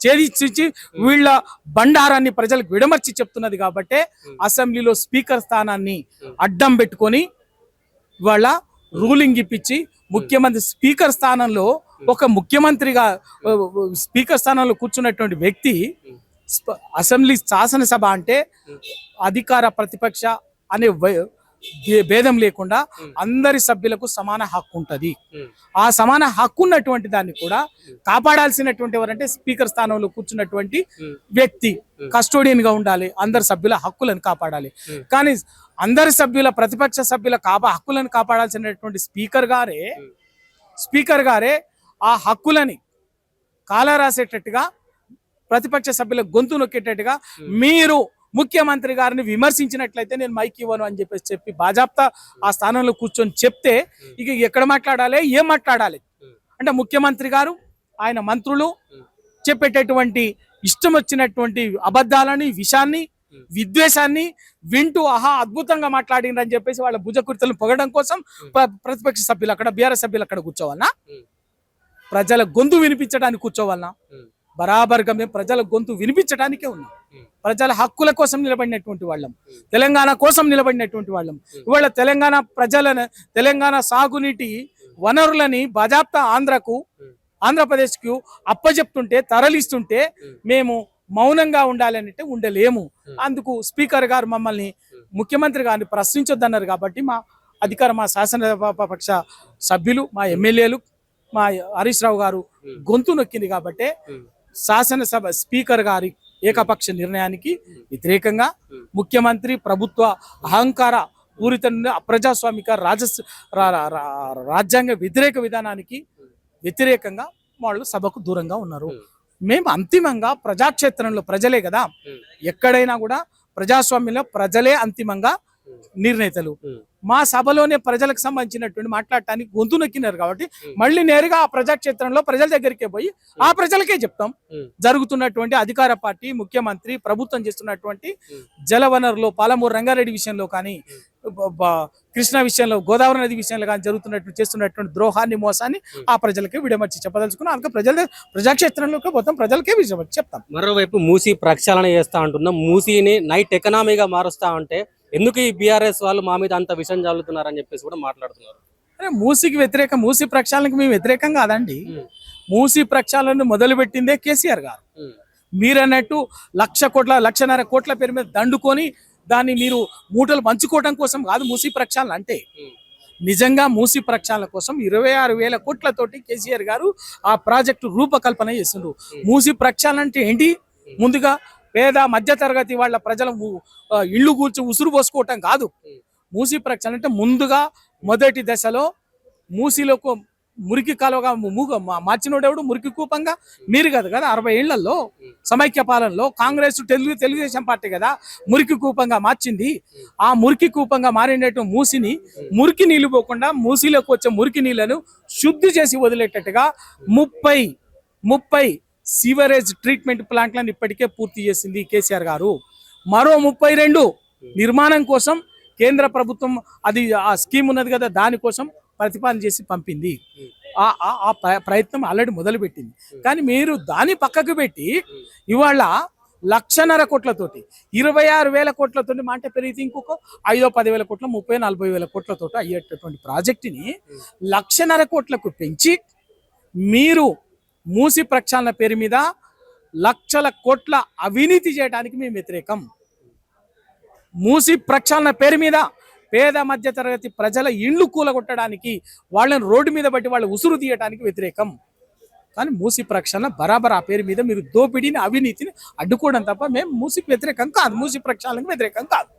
ఛేదించి వీళ్ళ బండారాన్ని ప్రజలకు విడమర్చి చెప్తున్నది. కాబట్టి అసెంబ్లీలో స్పీకర్ స్థానాన్ని అడ్డం పెట్టుకొని వాళ్ళ రూలింగ్ ఇప్పించి ముఖ్యమంత్రి స్పీకర్ స్థానంలో ఒక ముఖ్యమంత్రిగా స్పీకర్ స్థానంలో కూర్చున్నటువంటి వ్యక్తి అసెంబ్లీ శాసనసభ అంటే అధికార ప్రతిపక్ష అనే భేదం లేకుండా అందరి సభ్యులకు సమాన హక్కు ఉంటది. ఆ సమాన హక్కు ఉన్నటువంటి దాన్ని కూడా కాపాడాల్సినటువంటి ఎవరంటే స్పీకర్ స్థానంలో కూర్చున్నటువంటి వ్యక్తి కస్టోడియన్ గా ఉండాలి, అందరి సభ్యుల హక్కులను కాపాడాలి. కానీ అందరి సభ్యుల ప్రతిపక్ష సభ్యుల హక్కులను కాపాడాల్సినటువంటి స్పీకర్ గారే ఆ హక్కులని కాలరాసేటట్టుగా ప్రతిపక్ష సభ్యుల గొంతు నొక్కేటట్టుగా మీరు ముఖ్యమంత్రి గారిని విమర్శించినట్లయితే నేను మైక్ ఇవ్వను అని చెప్పి బాజాప్తా ఆ స్థానంలో కూర్చొని చెప్తే ఇక ఎక్కడ మాట్లాడాలి, ఏం మాట్లాడాలి అంటే ముఖ్యమంత్రి గారు ఆయన మంత్రులు చెప్పేటటువంటి ఇష్టం వచ్చినటువంటి అబద్ధాలని, విషాన్ని, విద్వేషాన్ని వింటూ అద్భుతంగా మాట్లాడిండ్రని చెప్పేసి వాళ్ళ భుజకృతులను పొగడం కోసం ప్రతిపక్ష సభ్యులు అక్కడ బీఆర్ఎస్ సభ్యులు అక్కడ కూర్చోవాలన్నా, ప్రజల గొంతు వినిపించడానికి కూర్చోవాలన్నా? బరాబర్గా మేము ప్రజల గొంతు వినిపించడానికే ఉన్నాం. ప్రజల హక్కుల కోసం నిలబడినటువంటి వాళ్ళం, తెలంగాణ కోసం నిలబడినటువంటి వాళ్ళం. ఇవాళ తెలంగాణ సాగునీటి వనరులని బాజాప్తా ఆంధ్రప్రదేశ్కు అప్పచెప్తుంటే, తరలిస్తుంటే మేము మౌనంగా ఉండాలంటే ఉండలేము. అందుకు స్పీకర్ గారు మమ్మల్ని, ముఖ్యమంత్రి గారిని ప్రశ్నించొద్దన్నారు. కాబట్టి మా శాసనపక్ష సభ్యులు, మా ఎమ్మెల్యేలు, మా హరీష్ రావు గారు గొంతు నొక్కింది. కాబట్టి శాసనసభ స్పీకర్ గారి ఏకపక్ష నిర్ణయానికి వ్యతిరేకంగా ముఖ్యమంత్రి ప్రభుత్వ అహంకార పూరిత అప్రజాస్వామిక రాజ్యాంగ వ్యతిరేక విధానానికి వ్యతిరేకంగా వాళ్ళు సభకు దూరంగా ఉన్నారు. మేము అంతిమంగా ప్రజాక్షేత్రంలో ప్రజలే కదా, ఎక్కడైనా కూడా ప్రజాస్వామ్యంలో ప్రజలే అంతిమంగా నిర్ణేతలు. మా సభలోనే ప్రజలకు సంబంధించినటువంటి మాట్లాడటానికి గొంతు నొక్కినారు. కాబట్టి మళ్ళీ నేరుగా ఆ ప్రజాక్షేత్రంలో ప్రజల దగ్గరికే పోయి ఆ ప్రజలకే చెప్తాం జరుగుతున్నటువంటి అధికార పార్టీ, ముఖ్యమంత్రి, ప్రభుత్వం చేస్తున్నటువంటి జలవనరులో పాలమూరు రంగారెడ్డి విషయంలో కానీ, కృష్ణా విషయంలో, గోదావరి నది విషయంలో కానీ చేస్తున్నటువంటి ద్రోహాన్ని, మోసాన్ని ఆ ప్రజలకే విడమర్చి చెప్పదలుచుకున్నాం. అందుకే ప్రజాక్షేత్రంలోకి మొత్తం ప్రజలకే విడమర్చి చెప్తాం. మరోవైపు మూసీ ప్రక్షాళన చేస్తా అంటున్నాం, మూసీని నైట్ ఎకనామీగా మారుస్తా అంటే ఎందుకు ఈ బీఆర్ఎస్ వాళ్ళు మా మీద అంత విషయం చల్లుతున్నారని చెప్పేసి కూడా మాట్లాడుతున్నారు. మూసీ ప్రక్షాళనకి మేము వ్యతిరేకం కాదండి. మూసి ప్రక్షాళన మొదలుపెట్టిందే కేసీఆర్ గారు. మీరన్నట్టు 1,00,000 కోట్ల 1,50,000 కోట్ల పేరు మీద దండుకొని దాన్ని మీరు మూటలు పంచుకోవడం కోసం కాదు మూసి ప్రక్షాళన అంటే. నిజంగా మూసి ప్రక్షాళన కోసం 26,000 కోట్లతోటి కేసీఆర్ గారు ఆ ప్రాజెక్టు రూపకల్పన చేసిండ్రు. మూసి ప్రక్షాళన అంటే ఏంటి? ముందుగా పేద మధ్య తరగతి వాళ్ళ ప్రజల ఇళ్ళు కూర్చు ఉసురు పోసుకోవటం కాదు. మూసి ప్రక్షాళన అంటే ముందుగా మొదటి దశలో మూసిలో మురికి కాలువగా మార్చినోడెవడు? మురికి కూపంగా మీరు కదా 60 ఏళ్లలో సమైక్య పాలనలో కాంగ్రెస్ తెలుగుదేశం పార్టీ కదా మురికి కూపంగా మార్చింది. ఆ మురికి కూపంగా మారినట్టు మూసిని మురికి నీళ్లు పోకుండా మూసిలోకి వచ్చే మురికి నీళ్లను శుద్ధి చేసి వదిలేటట్టుగా 30 సీవరేజ్ ట్రీట్మెంట్ ప్లాంట్లను ఇప్పటికే పూర్తి చేసింది కేసీఆర్ గారు. మరో 32 నిర్మాణం కోసం కేంద్ర ప్రభుత్వం అది ఆ స్కీమ్ ఉన్నది కదా దానికోసం ప్రతిపాదన చేసి పంపింది. ఆ ప్రయత్నం ఆల్రెడీ మొదలుపెట్టింది. కానీ మీరు దాన్ని పక్కకు పెట్టి ఇవాళ 1,50,000 కోట్లతోటి 26,000 కోట్లతోటి మాట పెరిగితే ఇంకొక 5-10,000 కోట్ల 30-40,000 కోట్లతోటి అయ్యేటటువంటి ప్రాజెక్టుని 1,50,000 కోట్లకు పెంచి మీరు మూసి ప్రక్షాళన పేరు మీద లక్షల కోట్ల అవినీతి చేయడానికి మేము వ్యతిరేకం. మూసి ప్రక్షాళన పేరు మీద పేద మధ్య తరగతి ప్రజల ఇండ్లు కూలగొట్టడానికి వాళ్ళని రోడ్డు మీద బట్టి వాళ్ళు ఉసురు తీయడానికి వ్యతిరేకం. కానీ మూసి ప్రక్షాళన బరాబర్ ఆ పేరు మీద మీరు దోపిడీని అవినీతిని అడ్డుకోవడం తప్ప మేము మూసికి వ్యతిరేకం కాదు, మూసి ప్రక్షాళనకు వ్యతిరేకం కాదు.